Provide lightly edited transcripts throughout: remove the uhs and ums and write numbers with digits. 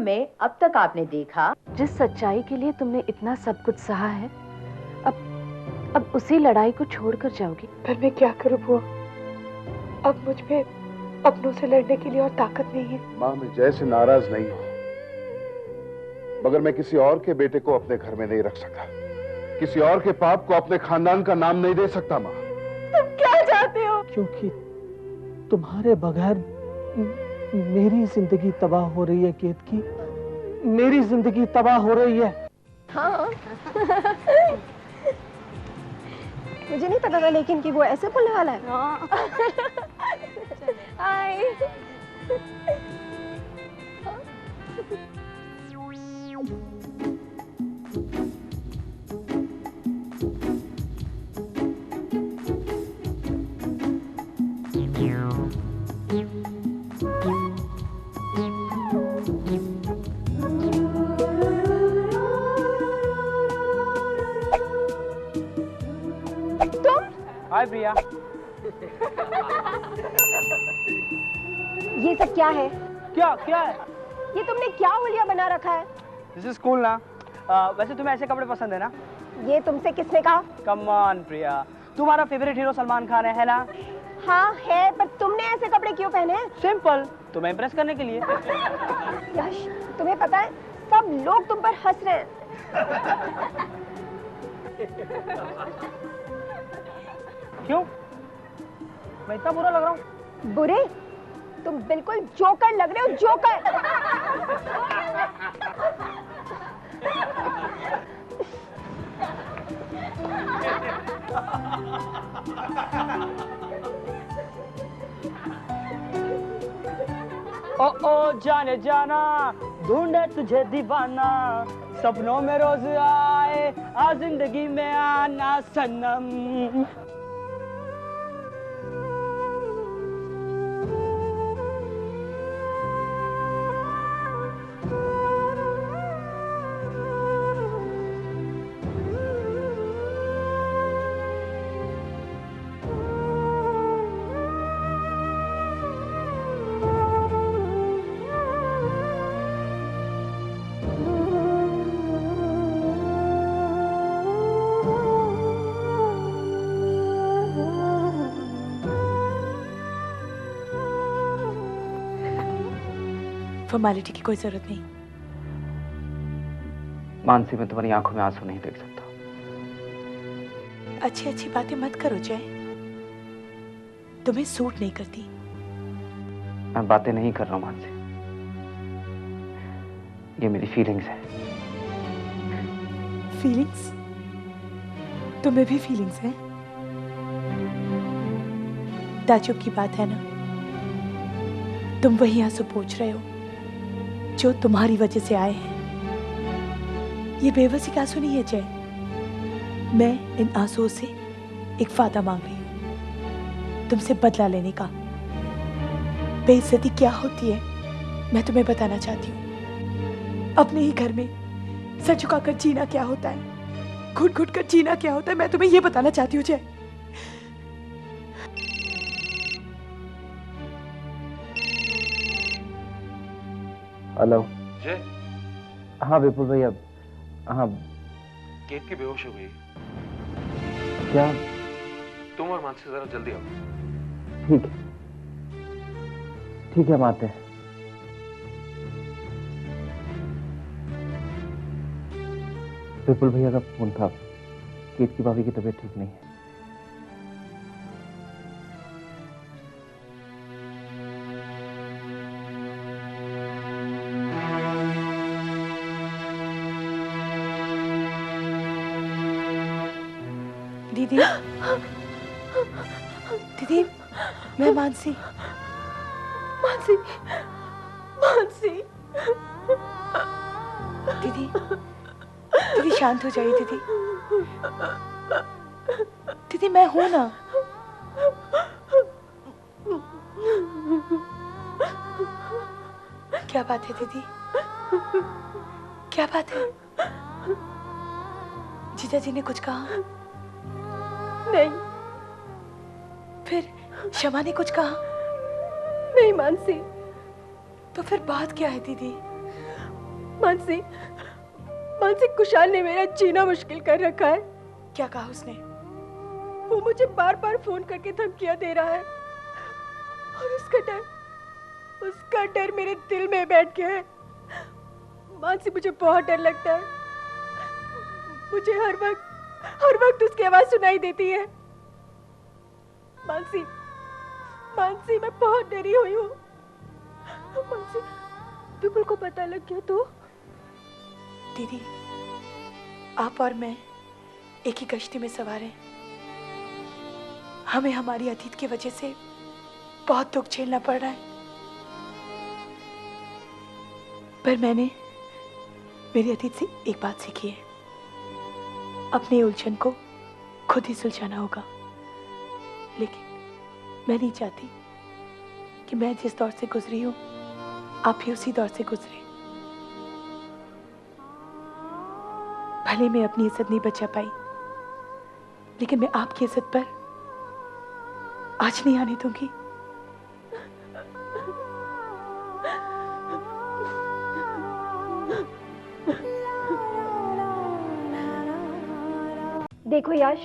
में अब तक आपने देखा, जिस सच्चाई के लिए तुमने इतना सब कुछ सहा है, अब उसी लड़ाई को छोड़कर जाओगी। पर मैं क्या करूं बुआ, अब मुझ में अपनों से लड़ने के लिए और ताकत नहीं है। माँ, मैं जय से नाराज नहीं हूं, मगर मैं किसी और के बेटे को अपने घर में नहीं रख सकता, किसी और के पाप को अपने खानदान का नाम नहीं दे सकता। माँ, तुम क्या चाहते हो? क्योंकि तुम्हारे बगैर मेरी जिंदगी तबाह हो रही है केतकी, मेरी जिंदगी तबाह हो रही है। हाँ मुझे नहीं पता था लेकिन कि वो ऐसे बोलने वाला है। हाय। हाय प्रिया। ये सब क्या है? क्या क्या है? ये तुमने क्या हुलिया बना रखा है? दिस इज कूल ना। वैसे तुम्हें ऐसे कपड़े पसंद है ना? ये तुमसे किसने कहा? कम ऑन प्रिया, तुम्हारा फेवरेट हीरो सलमान खान है ना? हाँ है, पर तुमने ऐसे कपड़े क्यों पहने हैं? सिंपल, तुम्हें इम्प्रेस करने के लिए। यश, तुम्हें पता है सब लोग तुम पर हंस रहे हैं। क्यों? मैं इतना बुरा लग रहा हूँ? बुरे? तुम बिल्कुल जोकर लग रहे हो, जोकर। ओ जाने जाना, ढूंढे तुझे दीवाना, सपनों में रोज आए, आ जिंदगी में आना सनम। फॉर्मेलिटी की कोई जरूरत नहीं। मानसी, मैं तुम्हारी आंखों में आंसू नहीं देख सकता। अच्छी अच्छी बातें मत करो जय, तुम्हें सूट नहीं करती। मैं बातें नहीं कर रहा हूं मानसी, ये मेरी फीलिंग्स है। फीलिंग्स? तुम्हें भी फीलिंग्स हैं? ताजुब की बात है ना, तुम वही आंसू पोंछ रहे हो जो तुम्हारी वजह से आए हैं। ये बेबसी का आंसू नहीं है जय, मैं इन आंसुओं से एक वादा मांग रही हूं, तुमसे बदला लेने का। बेइज्जती क्या होती है मैं तुम्हें बताना चाहती हूँ। अपने ही घर में सर झुकाकर जीना क्या होता है, घुट घुट कर जीना क्या होता है, मैं तुम्हें ये बताना चाहती हूँ जय। हेलो जय। हाँ विपुल भैया। हाँ, केक की बेहोश हो गई। क्या? तुम और मानसी जरा जल्दी आओ। ठीक है, ठीक है, हम आते हैं। विपुल भैया का फोन था, केतकी भाभी की तबीयत ठीक नहीं है। दीदी, दीदी, मैं मानसी। मानसी, मानसी। दीदी, दीदी शांत हो जाइए दीदी। दीदी मैं हूं ना। क्या बात है दीदी, क्या बात है? जीजा जी ने कुछ कहा? नहीं। फिर शमा ने कुछ कहा? नहीं मानसी। तो फिर बात क्या है दीदी? मानसी, मानसी, कुशाल ने मेरा जीना मुश्किल कर रखा है। क्या कहा उसने? वो मुझे बार बार फोन करके धमकियां दे रहा है और उसका डर मेरे दिल में बैठ गया है। मानसी, मुझे बहुत डर लगता है। मुझे हर वक्त उसकी आवाज सुनाई देती है। मानसी, मानसी, मैं बहुत डरी हुई हूँ। मानसी, विपुल को पता लग गया तो? दीदी, आप और मैं एक ही कश्ती में सवार हैं। हमें हमारी अतीत की वजह से बहुत दुख झेलना पड़ रहा है, पर मैंने मेरी अतीत से एक बात सीखी है, अपने उलझन को खुद ही सुलझाना होगा। लेकिन मैं नहीं चाहती कि मैं जिस दौर से गुजरी हूं आप भी उसी दौर से गुजरे। भले मैं अपनी इज्जत नहीं बचा पाई, लेकिन मैं आपकी इज्जत पर आज नहीं आने दूंगी। देखो यश,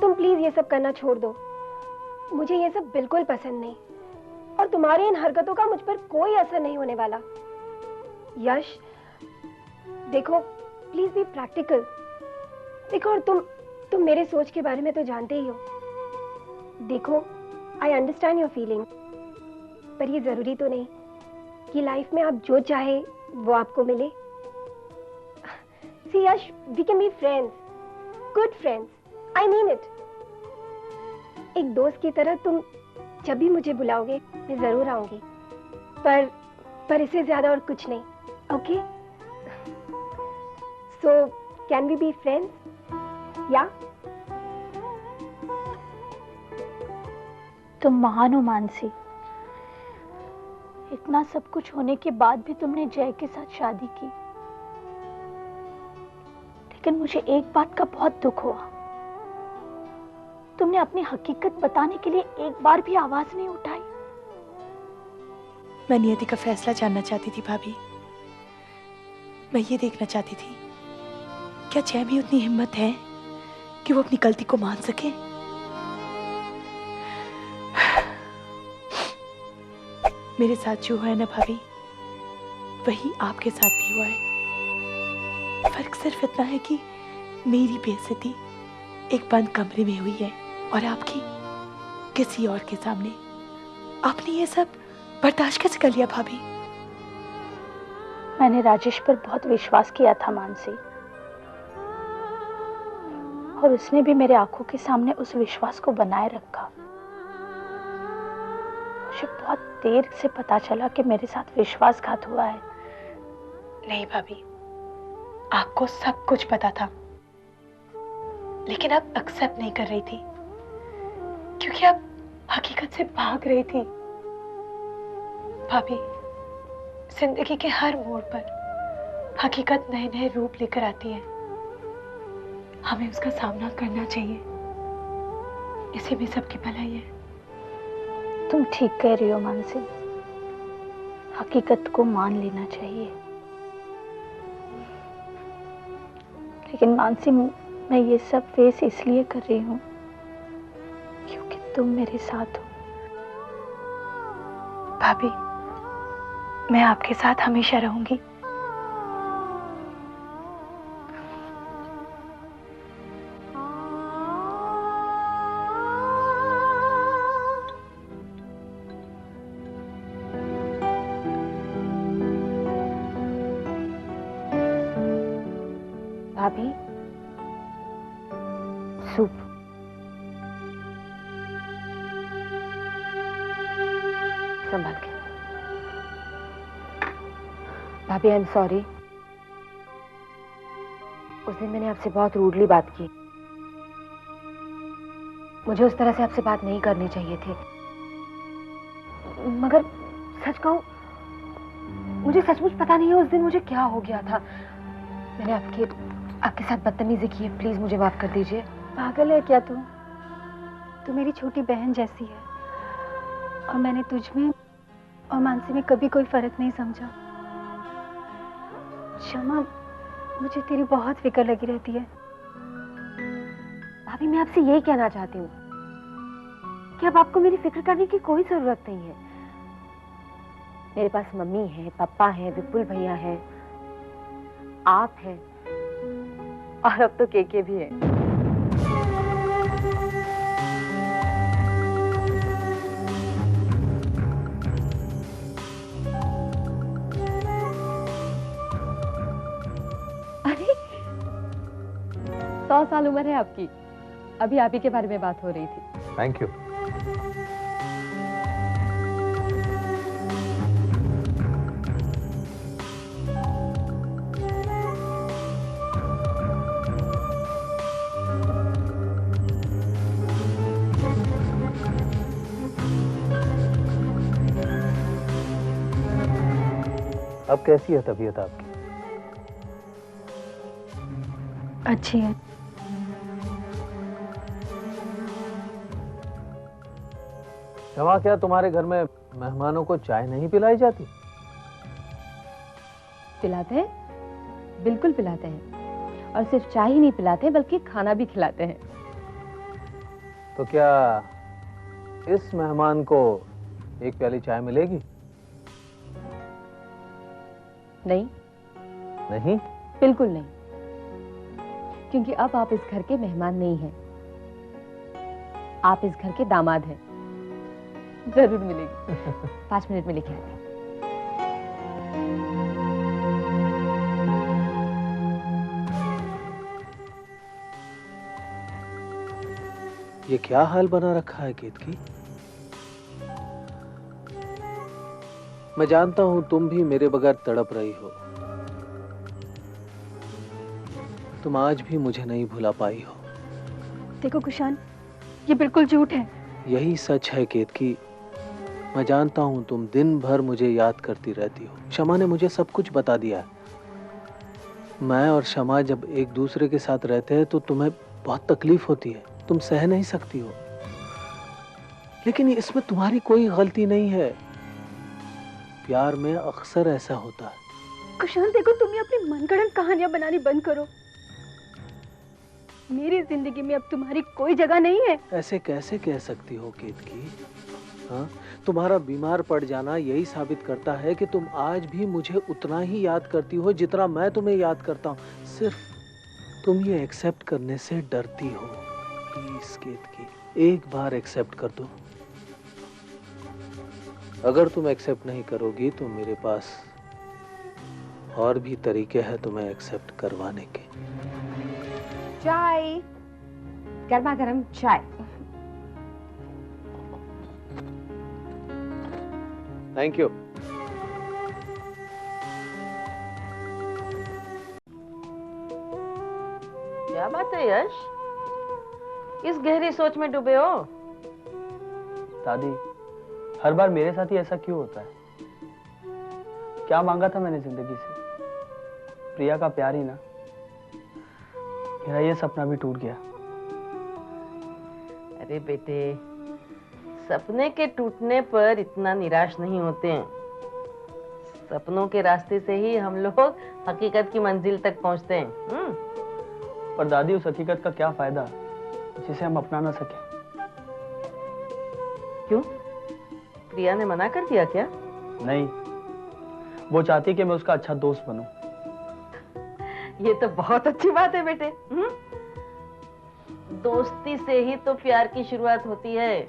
तुम प्लीज ये सब करना छोड़ दो। मुझे ये सब बिल्कुल पसंद नहीं, और तुम्हारी इन हरकतों का मुझ पर कोई असर नहीं होने वाला। यश देखो, प्लीज बी प्रैक्टिकल। देखो, और तुम मेरे सोच के बारे में तो जानते ही हो। देखो, आई अंडरस्टैंड योर फीलिंग, पर ये जरूरी तो नहीं कि लाइफ में आप जो चाहे वो आपको मिले। See Yash, we can be friends, good friends, I mean it. एक दोस्त की तरह तुम जब भी मुझे बुलाओगे मैं जरूर आऊंगी, पर इससे ज्यादा और कुछ नहीं। Okay? So can we be friends? या? तुम महान हो मानसी। इतना सब कुछ होने के बाद भी तुमने जय के साथ शादी की, लेकिन मुझे एक बात का बहुत दुख हुआ। तुमने अपनी हकीकत बताने के लिए एक बार भी आवाज नहीं उठाई। मैं नियति का फैसला जानना चाहती थी भाभी। मैं ये देखना चाहती थी क्या जय में उतनी हिम्मत है कि वो अपनी गलती को मान सके। मेरे साथ जो हुआ है ना भाभी, वही आपके साथ भी हुआ है। फर्क सिर्फ इतना है कि मेरी बेइज्जती एक बंद कमरे में हुई है और आपकी किसी और के सामने। आपने ये सब बर्दाश्त कैसे कर लिया भाभी? मैंने राजेश पर बहुत विश्वास किया था मानसी, और उसने भी मेरे आंखों के सामने उस विश्वास को बनाए रखा। मुझे बहुत देर से पता चला कि मेरे साथ विश्वासघात हुआ है। नहीं भाभी, आपको सब कुछ पता था, लेकिन आप एक्सेप्ट नहीं कर रही थी क्योंकि आप हकीकत से भाग रही थी। भाभी, जिंदगी के हर मोड़ पर हकीकत नए नए रूप लेकर आती है। हमें उसका सामना करना चाहिए, इसी में सबकी भलाई है। तुम ठीक कह रही हो मानसी, हकीकत को मान लेना चाहिए। लेकिन मानसी, मैं ये सब फेस इसलिए कर रही हूँ क्योंकि तुम मेरे साथ हो। भाभी, मैं आपके साथ हमेशा रहूंगी। भाभी, सूप। संभाल के। भाभी, आई एम सॉरी। उस दिन मैंने आपसे बहुत रूडली बात की। मुझे उस तरह से आपसे बात नहीं करनी चाहिए थी। मगर सच कहूं, मुझे सचमुच पता नहीं है उस दिन मुझे क्या हो गया था। मैंने आपके साथ बदतमीजी की है। प्लीज मुझे माफ कर दीजिए। पागल है क्या तू? तू मेरी छोटी बहन जैसी है, और मैंने तुझ में और मानसी में कभी कोई फर्क नहीं समझा। शमा, मुझे तेरी बहुत फिक्र लगी रहती है। भाभी, मैं आपसे यही कहना चाहती हूँ कि अब आपको मेरी फिक्र करने की कोई जरूरत नहीं है। मेरे पास मम्मी है, पापा है, विपुल भैया है, आप हैं और अब तो केके भी है। अरे 100 साल उम्र है आपकी। अभी आप ही के बारे में बात हो रही थी। Thank you. अब कैसी है तबीयत आपकी? अच्छी है। क्षमा, क्या तुम्हारे घर में मेहमानों को चाय नहीं पिलाई जाती? पिलाते हैं, बिल्कुल पिलाते हैं। और सिर्फ चाय ही नहीं पिलाते बल्कि खाना भी खिलाते हैं। तो क्या इस मेहमान को एक प्याली चाय मिलेगी? नहीं, नहीं? बिल्कुल नहीं, क्योंकि अब आप इस घर के मेहमान नहीं हैं, आप इस घर के दामाद हैं। जरूर मिलेगी। 5 मिनट में लेके आती हूँ। ये क्या हाल बना रखा है केतकी? मैं जानता हूं तुम भी मेरे बगैर तड़प रही हो। तुम आज भी मुझे नहीं भुला पाई हो। देखो कुशान, ये बिल्कुल झूठ है। यही सच है केतकी। मैं जानता हूं तुम दिन भर मुझे याद करती रहती हो। शमा ने मुझे सब कुछ बता दिया है। मैं और शमा जब एक दूसरे के साथ रहते हैं तो तुम्हें बहुत तकलीफ होती है, तुम सह नहीं सकती हो। लेकिन इसमें तुम्हारी कोई गलती नहीं है। प्यार में अक्सर ऐसा होता है। कुशान, देखो, तुम ये अपनी मनगढ़ंत कहानियां बनानी बंद करो। मेरी जिंदगी में अब तुम्हारी कोई जगह नहीं है। ऐसे कैसे कह सकती हो केतकी? हाँ, तुम्हारा बीमार पड़ जाना यही साबित करता है कि तुम आज भी मुझे उतना ही याद करती हो जितना मैं तुम्हें याद करता हूँ। सिर्फ तुम ये एक्सेप्ट करने से डरती हो। प्लीज केतकी, एक बार एक्सेप्ट कर दो। अगर तुम एक्सेप्ट नहीं करोगी तो मेरे पास और भी तरीके हैं तुम्हें एक्सेप्ट करवाने के। चाय, गर्मा गर्म चाय। Thank you. क्या बात है यश, किस गहरी सोच में डूबे हो? दादी, हर बार मेरे साथ ही ऐसा क्यों होता है? क्या मांगा था मैंने जिंदगी से? प्रिया का प्यार ही ना। मेरा ये सपना भी टूट गया। अरे बेटे, सपने के टूटने पर इतना निराश नहीं होते हैं। सपनों के रास्ते से ही हम लोग हकीकत की मंजिल तक पहुंचते हैं। पर दादी, उस हकीकत का क्या फायदा जिसे हम अपना ना सके? क्यों, प्रिया ने मना कर दिया क्या? नहीं, वो चाहती है कि मैं उसका अच्छा दोस्त बनूं। ये तो बहुत अच्छी बात है बेटे। दोस्ती से ही तो प्यार की शुरुआत होती है।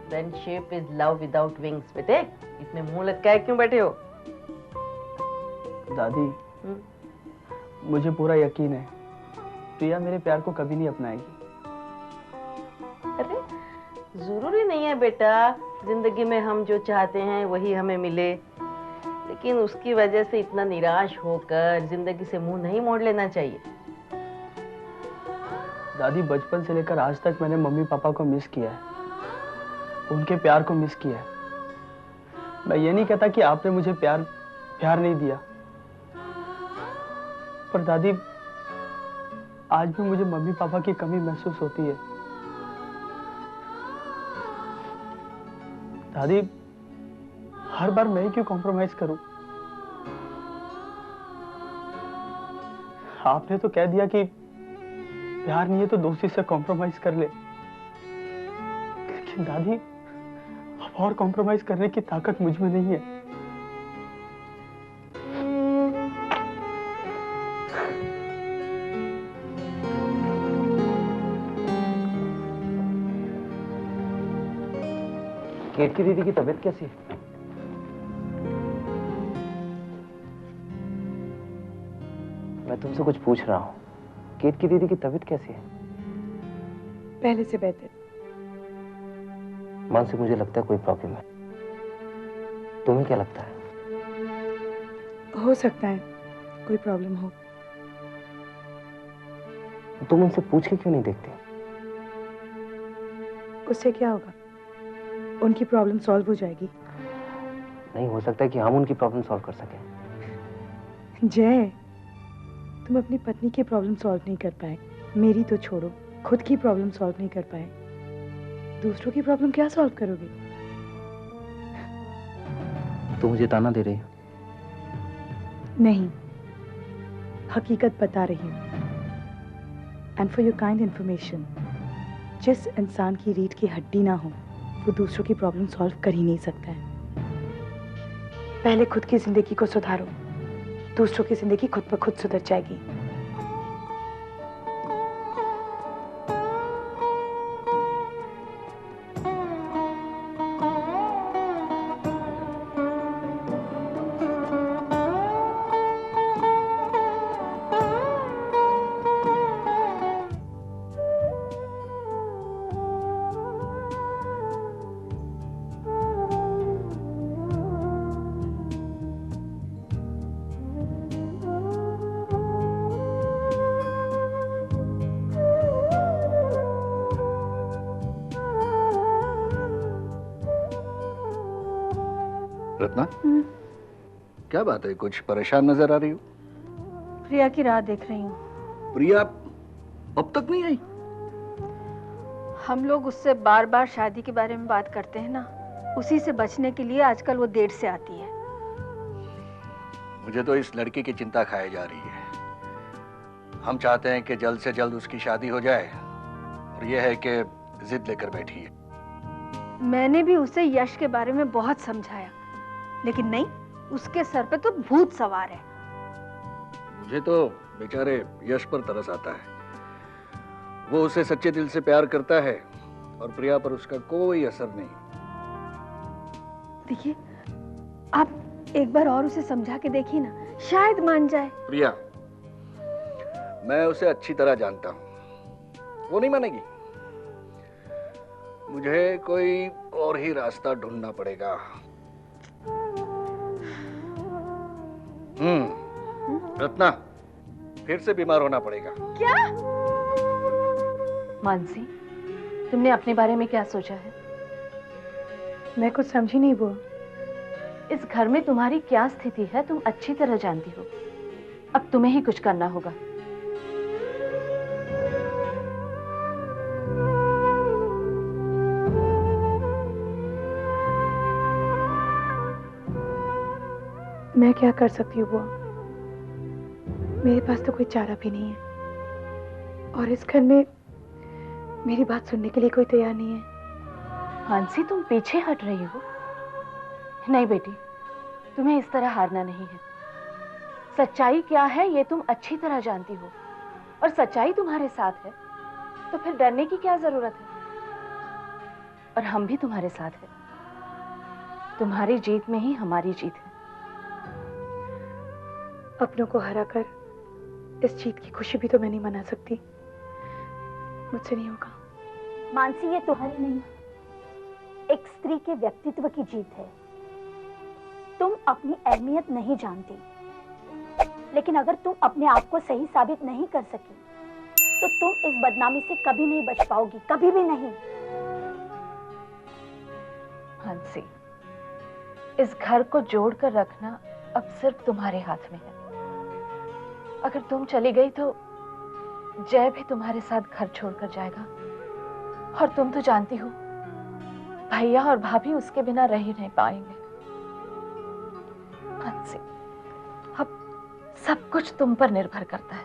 Friendship is love without wings. बेटे, इतने मुंह लटकाए क्यों बैठे हो? दादी, मुझे पूरा यकीन है प्रिया मेरे प्यार को कभी नहीं अपनाएगी। अरे, जरूरी नहीं है बेटा जिंदगी में हम जो चाहते हैं वही हमें मिले, लेकिन उसकी वजह से इतना निराश होकर जिंदगी से मुंह नहीं मोड़ लेना चाहिए। दादी, बचपन से लेकर आज तक मैंने मम्मी पापा को मिस किया है, उनके प्यार को मिस किया है। मैं ये नहीं कहता कि आपने मुझे प्यार नहीं दिया, पर दादी, आज भी मुझे मम्मी पापा की कमी महसूस होती है। दादी, हर बार मैं ही क्यों कॉम्प्रोमाइज करूं? आपने तो कह दिया कि प्यार नहीं है तो दोस्ती से कॉम्प्रोमाइज कर ले, लेकिन दादी अब और कॉम्प्रोमाइज करने की ताकत मुझ में नहीं है। केतकी दीदी की तबीयत कैसी है? मैं तुमसे कुछ पूछ रहा हूँ, केतकी दीदी की तबीयत कैसी है? पहले से बेहतर। मानसी, मुझे लगता है कोई प्रॉब्लम है। तुम्हें क्या लगता है? हो सकता है कोई प्रॉब्लम हो। तुम उनसे पूछ के क्यों नहीं देखती? उससे क्या होगा? उनकी प्रॉब्लम सॉल्व हो जाएगी। नहीं हो सकता है कि हम उनकी प्रॉब्लम सॉल्व कर सकें। जय, तुम अपनी पत्नी की प्रॉब्लम सॉल्व नहीं कर पाए, मेरी तो छोड़ो, खुद की प्रॉब्लम सॉल्व नहीं कर पाए, दूसरों की प्रॉब्लम क्या सॉल्व करोगे? तुम मुझे ताना दे रही हो? नहीं, हकीकत बता रही हूँ। And for your kind information, जिस इंसान की रीढ़ की हड्डी ना हो वो दूसरों की प्रॉब्लम सॉल्व कर ही नहीं सकता है। पहले खुद की जिंदगी को सुधारो, दूसरों की जिंदगी खुद ब खुद सुधर जाएगी। रत्ना, क्या बात है? कुछ परेशान नजर आ रही हो। प्रिया की राह देख रही हूँ। प्रिया अब तक नहीं आई? हम लोग उससे बार बार शादी के बारे में बात करते हैं ना, उसी से बचने के लिए आजकल वो देर से आती है। मुझे तो इस लड़की की चिंता खाई जा रही है। हम चाहते हैं कि जल्द से जल्द उसकी शादी हो जाए, और यह है कि जिद लेकर बैठी है। मैंने भी उसे यश के बारे में बहुत समझाया, लेकिन नहीं, उसके सर पे तो भूत सवार है। मुझे तो बेचारे यश पर तरस आता है। वो उसे सच्चे दिल से प्यार करता है और प्रिया पर उसका कोई असर नहीं। देखिए, आप एक बार और उसे समझा के देखिए ना, शायद मान जाए। प्रिया, मैं उसे अच्छी तरह जानता हूँ, वो नहीं मानेगी। मुझे कोई और ही रास्ता ढूंढना पड़ेगा। रत्ना, फिर से बीमार होना पड़ेगा। क्या? मानसी, तुमने अपने बारे में क्या सोचा है? मैं कुछ समझी नहीं बुआ। इस घर में तुम्हारी क्या स्थिति है तुम अच्छी तरह जानती हो। अब तुम्हें ही कुछ करना होगा। मैं क्या कर सकती हूँ बुआ? मेरे पास तो कोई चारा भी नहीं है, और इस घर में मेरी बात सुनने के लिए कोई तैयार नहीं है। मानसी, तुम पीछे हट रही हो। नहीं बेटी, तुम्हें इस तरह हारना नहीं है। सच्चाई क्या है ये तुम अच्छी तरह जानती हो, और सच्चाई तुम्हारे साथ है, तो फिर डरने की क्या जरूरत है? और हम भी तुम्हारे साथ हैं। तुम्हारी जीत में ही हमारी जीत है। अपनों को हराकर इस जीत की खुशी भी तो मैं नहीं मना सकती। मुझसे नहीं होगा। मानसी, ये तुम्हारी नहीं, एक स्त्री के व्यक्तित्व की जीत है। तुम अपनी अहमियत नहीं जानती, लेकिन अगर तुम अपने आप को सही साबित नहीं कर सकी तो तुम इस बदनामी से कभी नहीं बच पाओगी, कभी भी नहीं। मानसी, इस घर को जोड़कर रखना अब सिर्फ तुम्हारे हाथ में है। अगर तुम चली गई तो जय भी तुम्हारे साथ घर छोड़कर जाएगा, और तुम तो जानती हो भैया और भाभी उसके बिना रह ही नहीं पाएंगे। मानसी, अब सब कुछ तुम पर निर्भर करता है।